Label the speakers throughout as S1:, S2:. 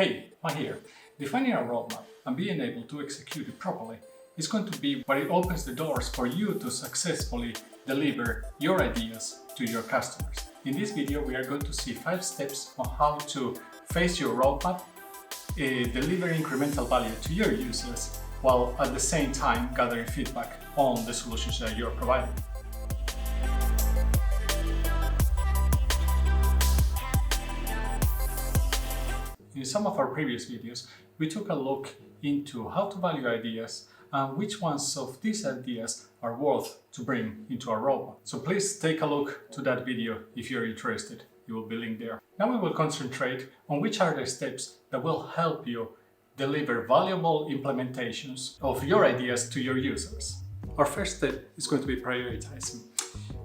S1: Hey, I'm here. Defining a roadmap and being able to execute it properly is going to be what it opens the doors for you to successfully deliver your ideas to your customers. In this video, we are going to see 5 steps on how to face your roadmap, deliver incremental value to your users, while at the same time gathering feedback on the solutions that you're providing. In some of our previous videos, we took a look into how to value ideas and which ones of these ideas are worth to bring into our roadmap. So please take a look to that video if you're interested. It will be linked there. Now we will concentrate on which are the steps that will help you deliver valuable implementations of your ideas to your users. Our first step is going to be prioritizing.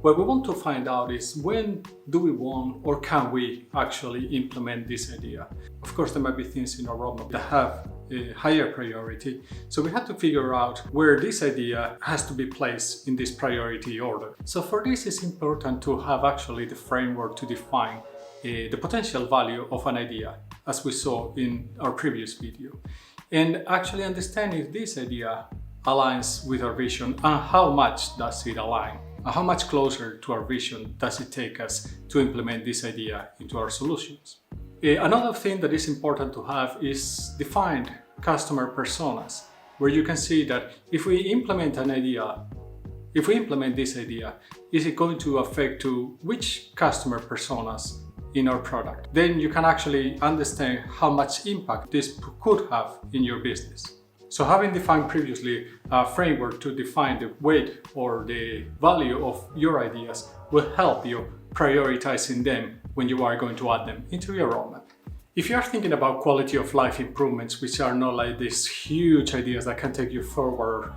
S1: What we want to find out is when do we want or can we actually implement this idea. Of course, there might be things in our roadmap that have a higher priority, so we have to figure out where this idea has to be placed in this priority order. So for this, it's important to have actually the framework to define the potential value of an idea, as we saw in our previous video, and actually understand if this idea aligns with our vision and how much does it align. How much closer to our vision does it take us to implement this idea into our solutions? Another thing that is important to have is defined customer personas, where you can see that if we implement this idea, is it going to affect to which customer personas in our product? Then you can actually understand how much impact this could have in your business. So having defined previously a framework to define the weight or the value of your ideas will help you prioritizing them when you are going to add them into your roadmap. If you are thinking about quality of life improvements, which are not like these huge ideas that can take you forward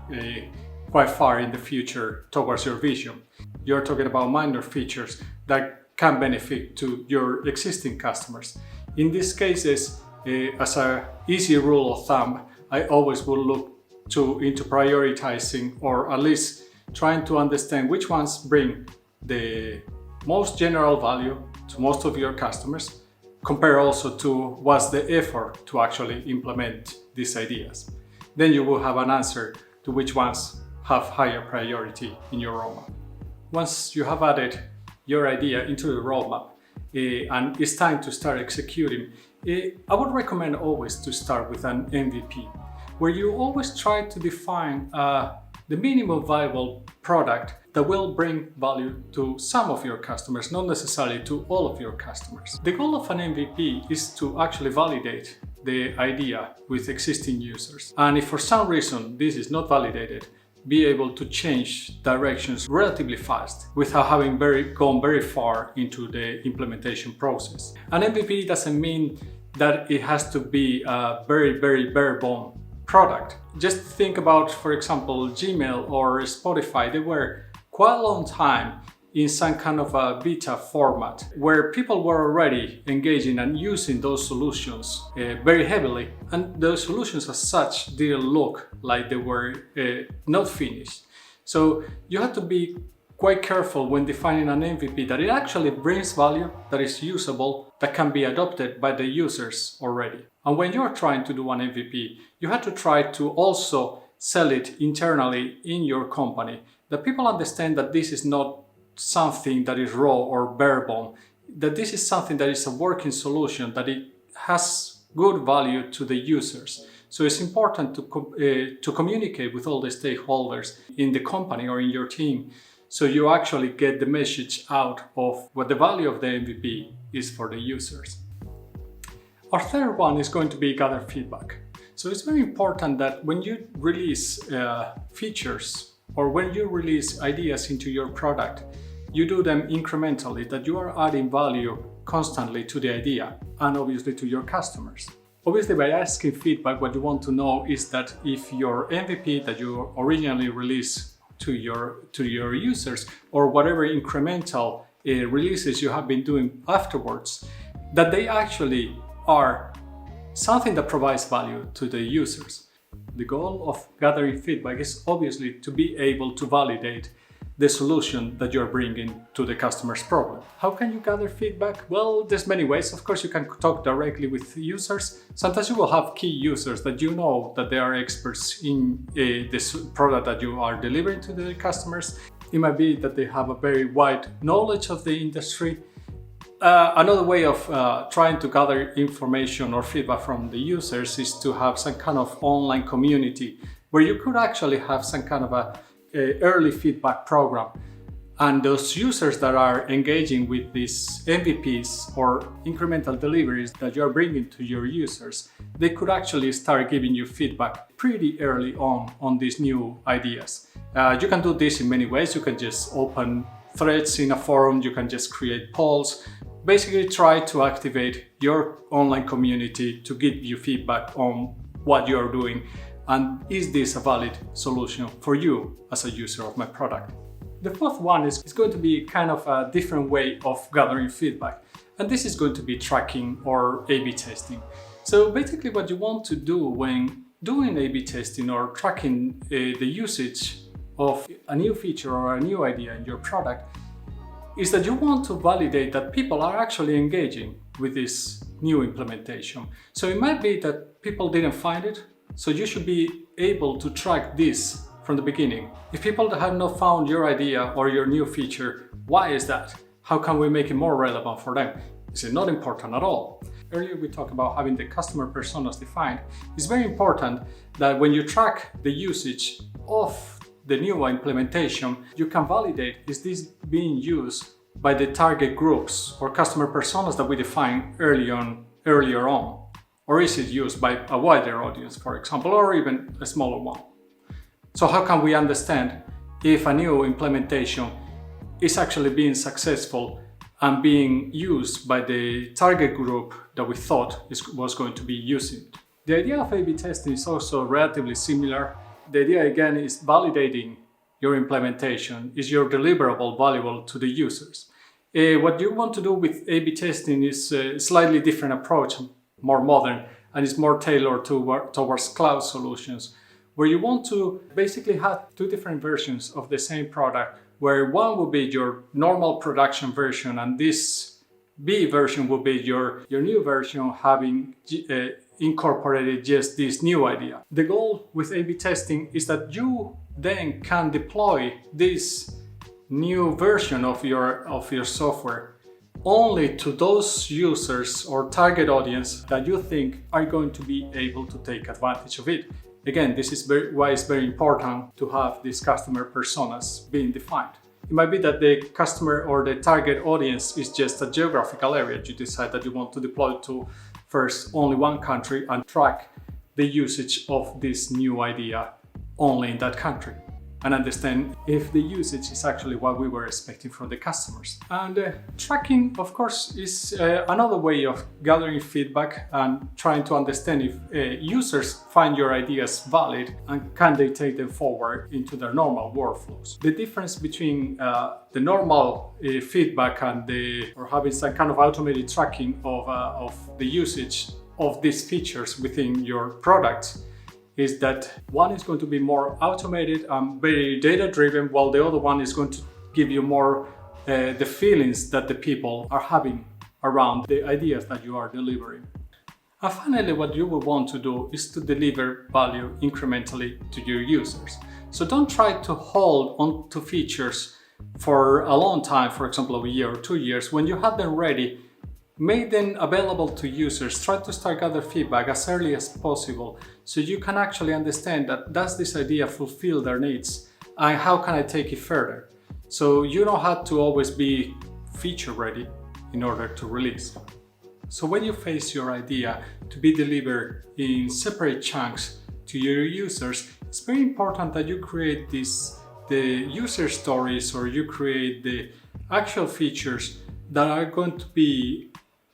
S1: quite far in the future towards your vision, you're talking about minor features that can benefit to your existing customers. In these cases, as an easy rule of thumb, I always will look into prioritizing, or at least trying to understand which ones bring the most general value to most of your customers, compare also to what's the effort to actually implement these ideas. Then you will have an answer to which ones have higher priority in your roadmap. Once you have added your idea into the roadmap and it's time to start executing, I would recommend always to start with an MVP, where you always try to define the minimum viable product that will bring value to some of your customers, not necessarily to all of your customers. The goal of an MVP is to actually validate the idea with existing users. And if for some reason this is not validated, be able to change directions relatively fast without having gone very far into the implementation process. An MVP doesn't mean that it has to be a very bare bone product. Just think about, for example, Gmail or Spotify. They were quite a long time in some kind of a beta format where people were already engaging and using those solutions very heavily, and those solutions as such didn't look like they were not finished. So you have to be quite careful when defining an MVP that it actually brings value, that is usable, that can be adopted by the users already. And when you're trying to do an MVP, you have to try to also sell it internally in your company, that people understand that this is not something that is raw or bare bone, that this is something that is a working solution, that it has good value to the users. So it's important to communicate with all the stakeholders in the company or in your team, so you actually get the message out of what the value of the MVP is for the users. Our third one is going to be gather feedback. So it's very important that when you release features or when you release ideas into your product, you do them incrementally, that you are adding value constantly to the idea and obviously to your customers. Obviously, by asking feedback, what you want to know is that if your MVP that you originally released to your users, or whatever incremental releases you have been doing afterwards, that they actually are something that provides value to the users. The goal of gathering feedback is obviously to be able to validate the solution that you're bringing to the customer's problem. How can you gather feedback? Well, there's many ways. Of course, you can talk directly with users. Sometimes you will have key users that you know that they are experts in this product that you are delivering to the customers. It might be that they have a very wide knowledge of the industry. Another way of trying to gather information or feedback from the users is to have some kind of online community where you could actually have some kind of a early feedback program, and those users that are engaging with these MVPs or incremental deliveries that you're bringing to your users, they could actually start giving you feedback pretty early on these new ideas. You can do this in many ways. You can just open threads in a forum, you can just create polls, basically try to activate your online community to give you feedback on what you're doing. And is this a valid solution for you as a user of my product? The fourth one is going to be kind of a different way of gathering feedback. And this is going to be tracking or A/B testing. So basically what you want to do when doing A/B testing or tracking the usage of a new feature or a new idea in your product is that you want to validate that people are actually engaging with this new implementation. So it might be that people didn't find it. So you should be able to track this from the beginning. If people have not found your idea or your new feature, why is that? How can we make it more relevant for them? Is it not important at all? Earlier we talked about having the customer personas defined. It's very important that when you track the usage of the new implementation, you can validate, is this being used by the target groups or customer personas that we defined earlier on? Or is it used by a wider audience, for example, or even a smaller one? So how can we understand if a new implementation is actually being successful and being used by the target group that we thought was going to be using it? The idea of A/B testing is also relatively similar. The idea again is validating your implementation. Is your deliverable valuable to the users? What you want to do with A/B testing is a slightly different approach, more modern, and it's more tailored towards cloud solutions, where you want to basically have two different versions of the same product, where one will be your normal production version and this B version will be your new version having incorporated just this new idea. The goal with A/B testing is that you then can deploy this new version of your software only to those users or target audience that you think are going to be able to take advantage of it. Again, this is why it's very important to have these customer personas being defined. It might be that the customer or the target audience is just a geographical area. You decide that you want to deploy to first only one country and track the usage of this new idea only in that country, and understand if the usage is actually what we were expecting from the customers. And tracking, of course, is another way of gathering feedback and trying to understand if users find your ideas valid and can they take them forward into their normal workflows. The difference between the normal feedback and or having some kind of automated tracking of the usage of these features within your products is that one is going to be more automated and very data-driven, while the other one is going to give you more the feelings that the people are having around the ideas that you are delivering. And finally, what you will want to do is to deliver value incrementally to your users. So don't try to hold on to features for a long time, for example, a year or 2 years. When you have them ready, make them available to users. Try to start gather feedback as early as possible so you can actually understand that does this idea fulfill their needs and how can I take it further. So you don't have to always be feature ready in order to release. So when you face your idea to be delivered in separate chunks to your users, it's very important that you create the user stories, or you create the actual features that are going to be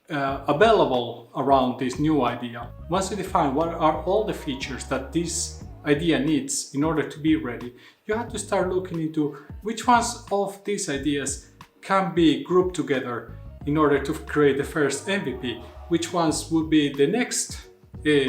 S1: available around this new idea. Once you define what are all the features that this idea needs in order to be ready, you have to start looking into which ones of these ideas can be grouped together in order to create the first MVP, which ones would be the next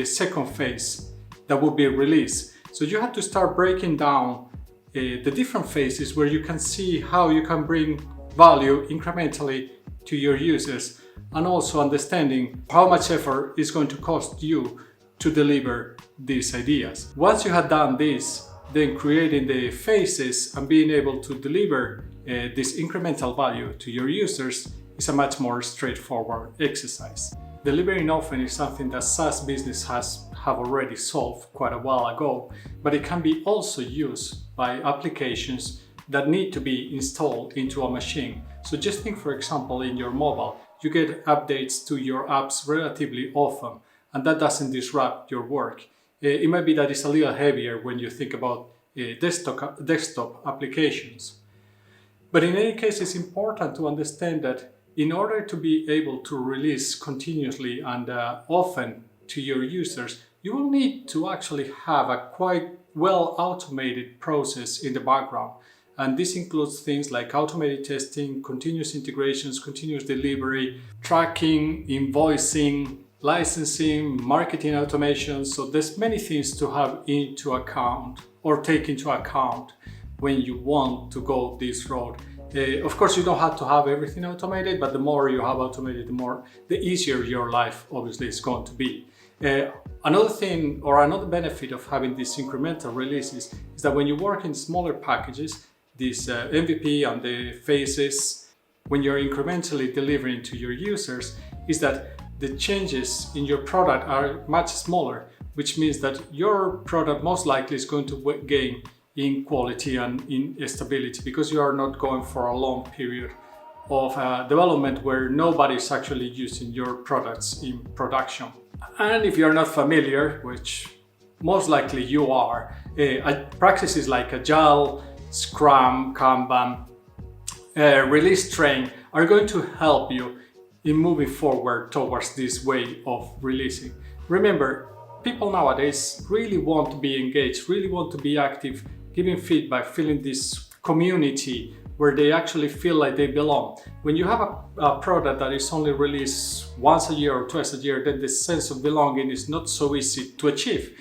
S1: second phase that will be released. So you have to start breaking down the different phases where you can see how you can bring value incrementally to your users, and also understanding how much effort is going to cost you to deliver these ideas. Once you have done this, then creating the phases and being able to deliver this incremental value to your users is a much more straightforward exercise. Delivering often is something that SaaS business have already solved quite a while ago, but it can be also used by applications that need to be installed into a machine. So just think, for example, in your mobile, you get updates to your apps relatively often, and that doesn't disrupt your work. It might be that it's a little heavier when you think about desktop applications. But in any case, it's important to understand that in order to be able to release continuously and often to your users, you will need to actually have a quite well automated process in the background. And this includes things like automated testing, continuous integrations, continuous delivery, tracking, invoicing, licensing, marketing automation. So there's many things to have into account or take into account when you want to go this road. Of course, you don't have to have everything automated, but the more you have automated, the easier your life obviously is going to be. Another thing or another benefit of having these incremental releases is that when you work in smaller packages, this MVP and the phases, when you're incrementally delivering to your users, is that the changes in your product are much smaller, which means that your product most likely is going to gain in quality and in stability, because you are not going for a long period of development where nobody is actually using your products in production. And if you're not familiar, which most likely you are, practices like Agile, Scrum, Kanban, Release Train are going to help you in moving forward towards this way of releasing. Remember, people nowadays really want to be engaged, really want to be active, giving feedback, feeling this community where they actually feel like they belong. When you have a product that is only released once a year or twice a year, then the sense of belonging is not so easy to achieve.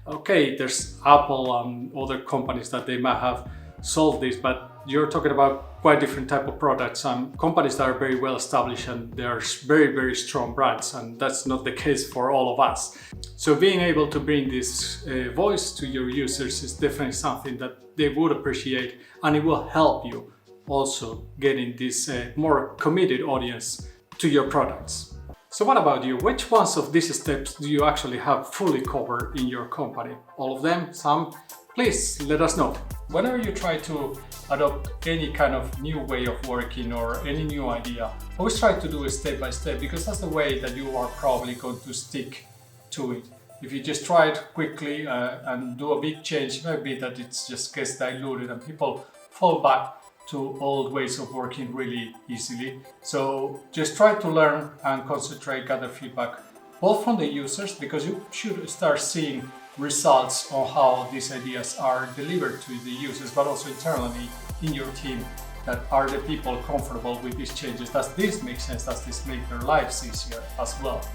S1: Okay, there's Apple and other companies that they might have solved this, but you're talking about quite different type of products and companies that are very well established, and they are very, very strong brands, and that's not the case for all of us. So being able to bring this voice to your users is definitely something that they would appreciate, and it will help you also getting this more committed audience to your products. So what about you? Which ones of these steps do you actually have fully covered in your company? All of them? Some? Please let us know. Whenever you try to adopt any kind of new way of working or any new idea, always try to do it step by step, because that's the way that you are probably going to stick to it. If you just try it quickly and do a big change, it might be that it just gets diluted and people fall back to old ways of working really easily. So just try to learn and concentrate, gather feedback, both from the users, because you should start seeing results on how these ideas are delivered to the users, but also internally in your team, that are the people comfortable with these changes? Does this make sense? Does this make their lives easier as well?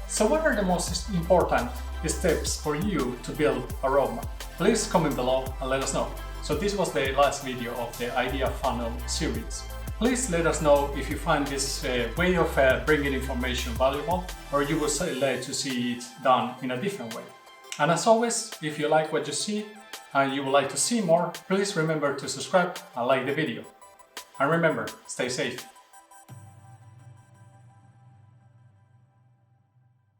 S1: So what are the most important steps for you to build a roadmap? Please comment below and let us know. So this was the last video of the Idea Funnel series. Please let us know if you find this way of bringing information valuable, or you would like to see it done in a different way. And as always, if you like what you see and you would like to see more, please remember to subscribe and like the video. And remember, stay safe.